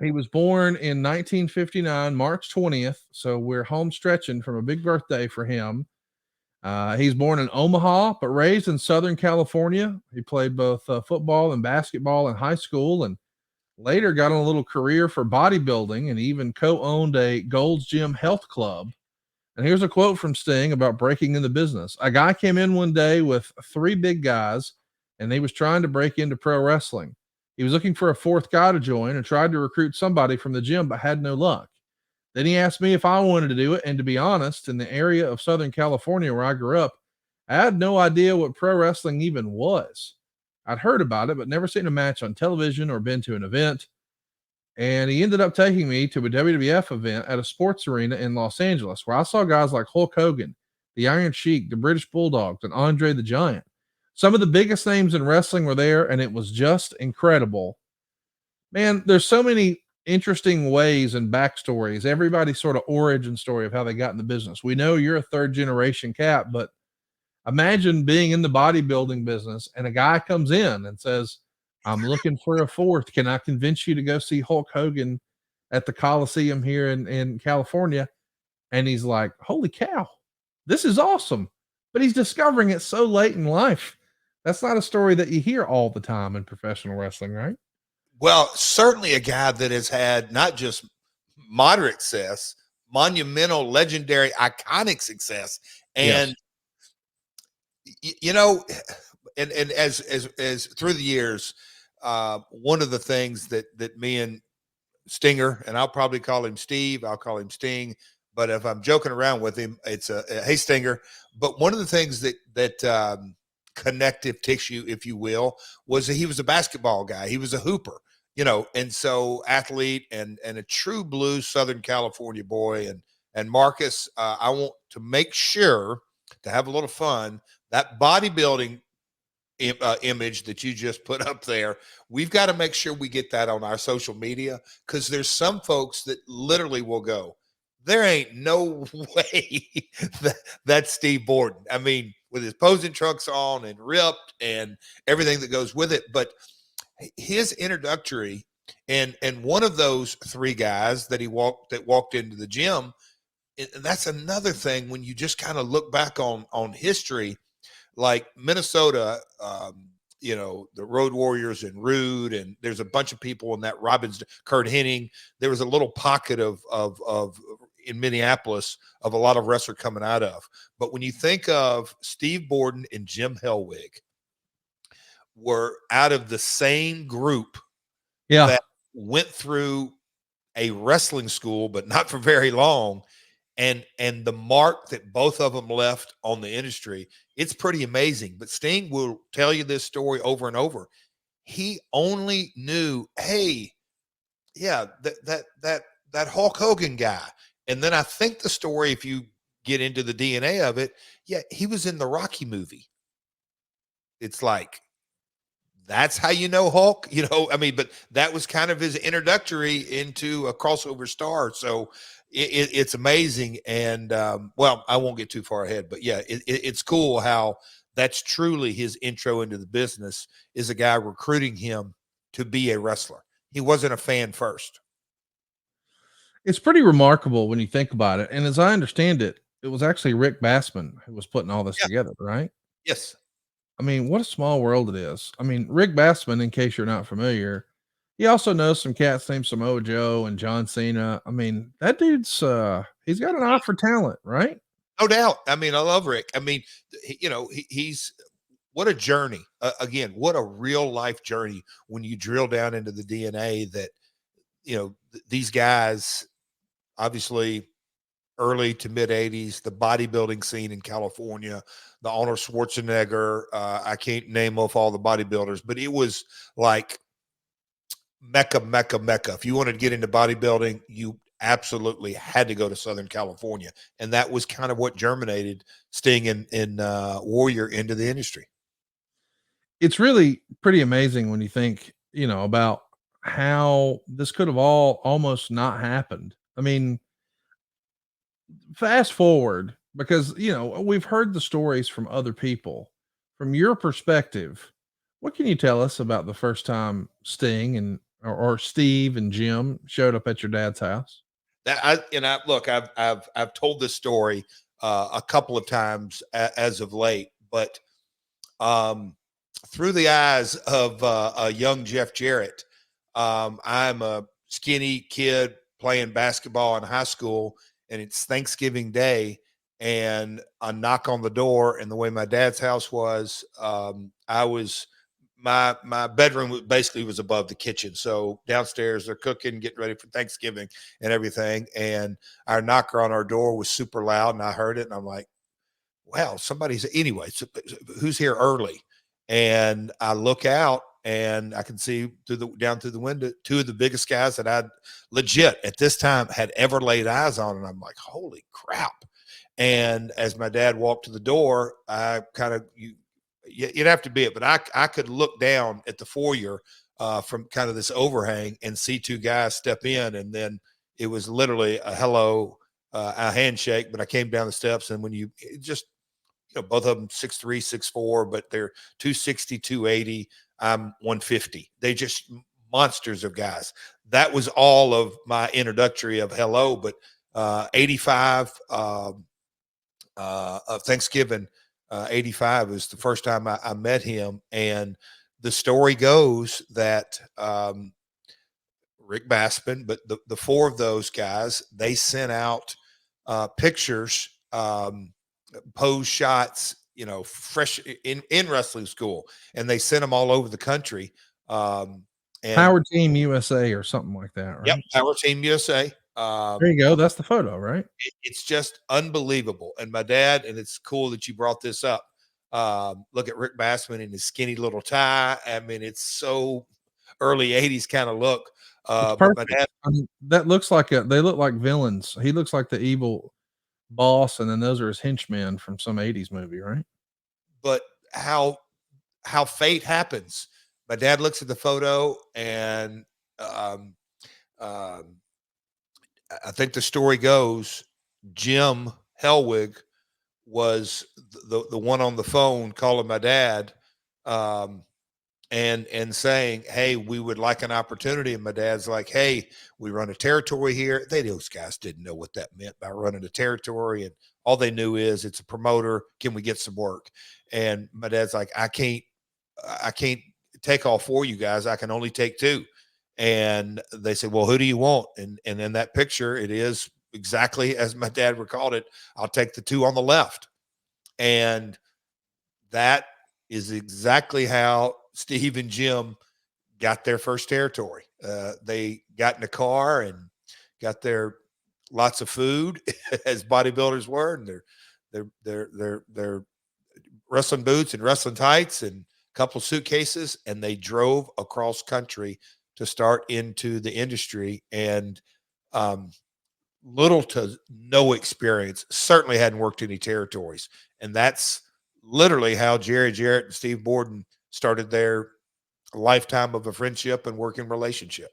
He was born in 1959, March 20th. So we're home stretching from a big birthday for him. He's born in Omaha, but raised in Southern California. He played both football and basketball in high school and later got on a little career for bodybuilding and even co owned a Gold's Gym health club. And here's a quote from Sting about breaking into business. A guy came in one day with three big guys, and he was trying to break into pro wrestling. He was looking for a fourth guy to join and tried to recruit somebody from the gym, but had no luck. Then he asked me if I wanted to do it. And to be honest, in the area of Southern California where I grew up, I had no idea what pro wrestling even was. I'd heard about it, but never seen a match on television or been to an event. And he ended up taking me to a WWF event at a sports arena in Los Angeles, where I saw guys like Hulk Hogan, the Iron Sheik, the British Bulldogs, and Andre the Giant. Some of the biggest names in wrestling were there, and it was just incredible. Man, there's so many interesting ways and backstories. Everybody's sort of origin story of how they got in the business. We know you're a third generation Cap, but imagine being in the bodybuilding business and a guy comes in and says, I'm looking for a fourth. Can I convince you to go see Hulk Hogan at the Coliseum here in California? And he's like, holy cow, this is awesome. But he's discovering it so late in life. That's not a story that you hear all the time in professional wrestling, right? Well, certainly a guy that has had not just moderate success, monumental, legendary, iconic success. And, yes, you know, and as through the years, one of the things that me and Stinger, and I'll probably call him Steve, I'll call him Sting, but if I'm joking around with him, it's a hey Stinger. But one of the things that connective tissue, if you will, was that he was a basketball guy. He was a hooper, you know, and so athlete and a true blue Southern California boy. And Marcus, I want to make sure to have a little fun. That bodybuilding image that you just put up there, we've got to make sure we get that on our social media, because there's some folks that literally will go, there ain't no way that's Steve Borden. I mean, with his posing trunks on and ripped and everything that goes with it. But his introductory and one of those three guys that walked into the gym, and that's another thing when you just kind of look back on history. Like Minnesota, you know, the Road Warriors and Rude, and there's a bunch of people in that Robbins, Kurt Hennig. There was a little pocket of in Minneapolis of a lot of wrestlers coming out of. But when you think of Steve Borden and Jim Hellwig were out of the same group that went through a wrestling school, but not for very long. And the mark that both of them left on the industry, it's pretty amazing. But Sting will tell you this story over and over. He only knew, hey, yeah, that Hulk Hogan guy. And then I think the story, if you get into the DNA of it, yeah, he was in the Rocky movie. It's like, that's how you know Hulk, you know, I mean, but that was kind of his introductory into a crossover star. So it's amazing. And, well, I won't get too far ahead, but yeah, it's cool how that's truly his intro into the business, is a guy recruiting him to be a wrestler. He wasn't a fan first. It's pretty remarkable when you think about it. And as I understand it, it was actually Rick Bassman who was putting all this together, right? Yes. I mean, what a small world it is. I mean, Rick Bassman, in case you're not familiar, he also knows some cats named Samoa Joe and John Cena. I mean, that dude's he's got an eye for talent, right? No doubt. I mean, I love Rick. I mean, you know, he's what a journey. Again, what a real life journey when you drill down into the DNA that, you know, these guys, obviously early to mid 80s, the bodybuilding scene in California, the Arnold Schwarzenegger, I can't name off all the bodybuilders, but it was like Mecca. If you wanted to get into bodybuilding, you absolutely had to go to Southern California. And that was kind of what germinated Sting and Warrior into the industry. It's really pretty amazing when you think, you know, about how this could have all almost not happened. I mean, fast forward, because, you know, we've heard the stories from other people. From your perspective, what can you tell us about the first time Sting and or Steve and Jim showed up at your dad's house? Look, I've told this story a couple of times as of late, but through the eyes of a young Jeff Jarrett, I'm a skinny kid playing basketball in high school, and it's Thanksgiving Day, and I knock on the door, and the way my dad's house was, my bedroom basically was above the kitchen. So downstairs they're cooking, getting ready for Thanksgiving and everything. And our knocker on our door was super loud, and I heard it, and I'm like, wow, somebody's anyway. So who's here early? And I look out, and I can see down through the window, two of the biggest guys that I'd legit at this time had ever laid eyes on. And I'm like, holy crap. And as my dad walked to the door, I kind of, you'd have to be it, but I could look down at the foyer from kind of this overhang and see two guys step in. And then it was literally a hello, a handshake, but I came down the steps, and when both of them 6'3", 6'4", but they're 260, 280. I'm 150. They just monsters of guys. That was all of my introductory of hello. But 85 of Thanksgiving, 85 was the first time I met him. And the story goes that Rick Bassman, but the four of those guys, they sent out pictures, pose shots, fresh in wrestling school, and they sent them all over the country. And Power Team USA or something like that, right? Yep, Power Team USA. There you go. That's the photo, right? It's just unbelievable. And my dad, and it's cool that you brought this up. Look at Rick Bassman in his skinny little tie. I mean, it's so early 80s kind of look. But my dad, I mean, that looks like they look like villains. He looks like the evil boss, and then those are his henchmen from some 80s movie, right? But how fate happens. My dad looks at the photo, and I think the story goes Jim Hellwig was the one on the phone calling my dad, and saying, hey, we would like an opportunity. And my dad's like, hey, we run a territory here. Those guys didn't know what that meant by running a territory. And all they knew is it's a promoter. Can we get some work? And my dad's like, I can't take all four of you guys. I can only take two. And they said, well, who do you want? And in that picture, it is exactly as my dad recalled it. I'll take the two on the left. And that is exactly how Steve and Jim got their first territory. They got in a car and got their lots of food, as bodybuilders were, and their wrestling boots and wrestling tights and a couple suitcases, and they drove across country to start into the industry. And little to no experience, certainly hadn't worked any territories. And that's literally how Jarrett and Steve Borden started their lifetime of a friendship and working relationship.